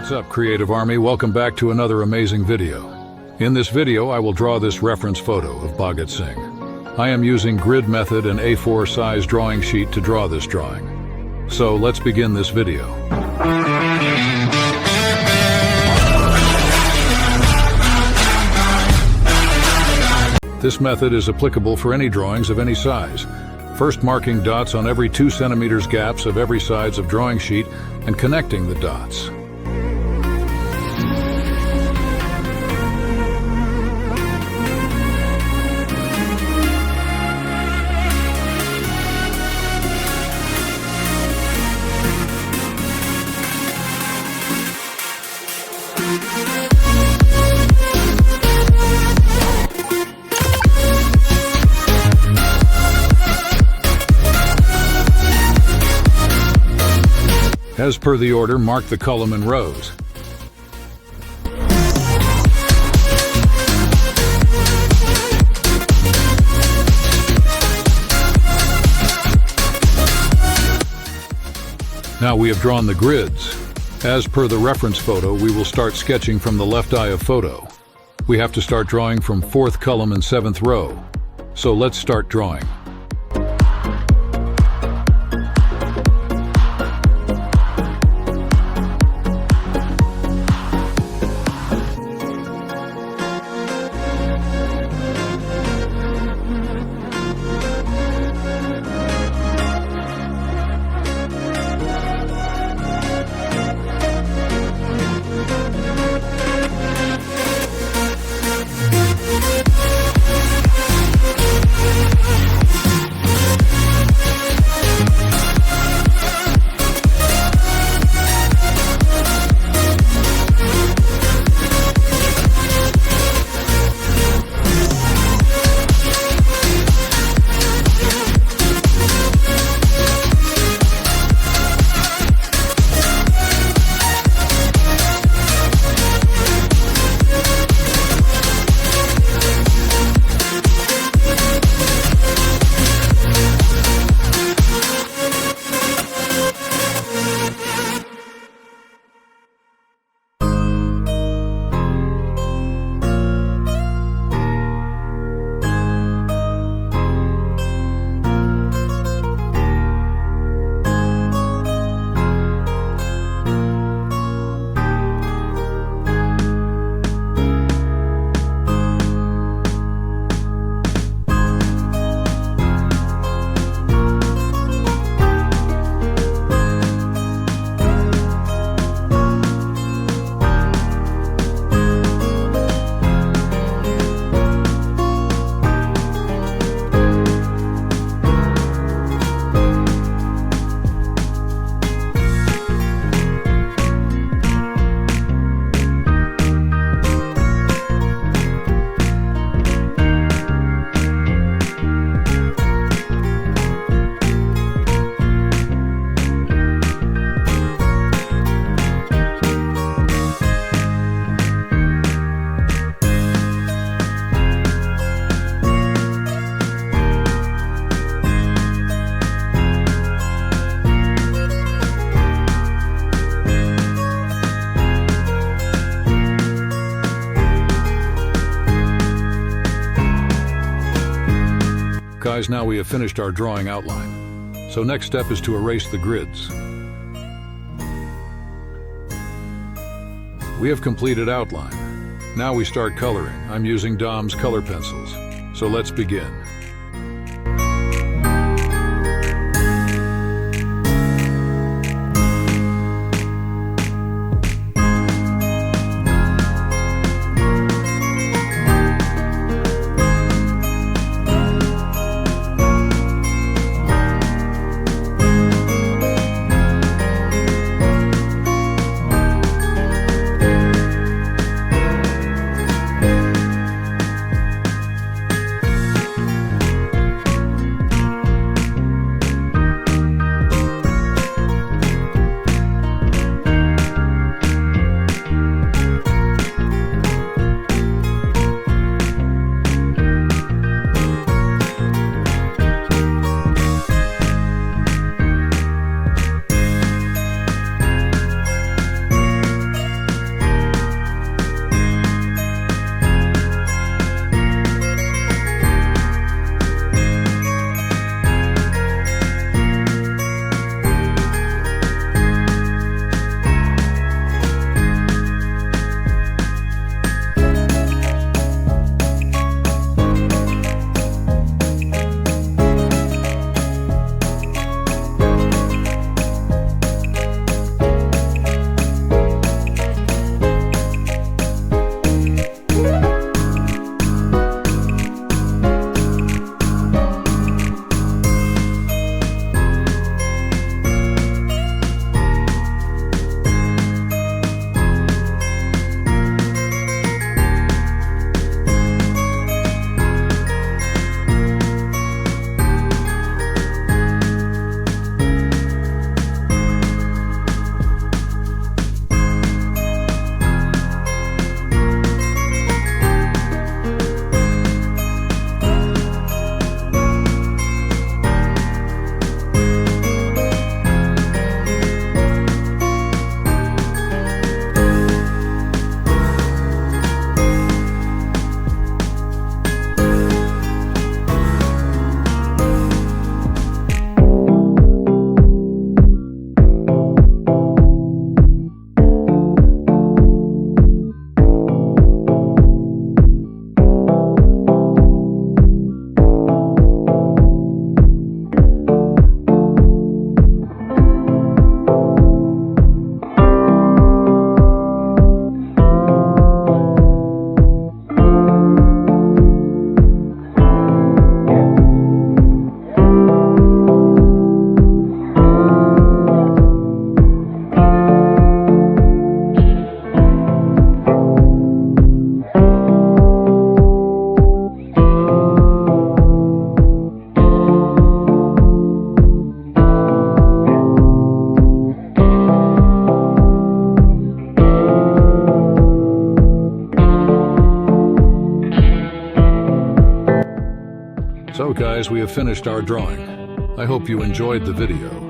What's up, Creative Army? Welcome back to another amazing video. In this video, I will draw this reference photo of Bhagat Singh. I am using grid method and A4 size drawing sheet to draw this drawing. So let's begin this video. This method is applicable for any drawings of any size. First, marking dots on every 2 centimeters gaps of every sides of drawing sheet and connecting the dots. As per the order, mark the column in rows. Now we have drawn the grids. As per the reference photo, we will start sketching from the left eye of photo. We have to start drawing from 4th column and 7th row. So let's start drawing. Guys, now we have finished our drawing outline. So next step is to erase the grids. We have completed outline. Now we start coloring. I'm using Dom's color pencils. So let's begin. So guys, we have finished our drawing. I hope you enjoyed the video.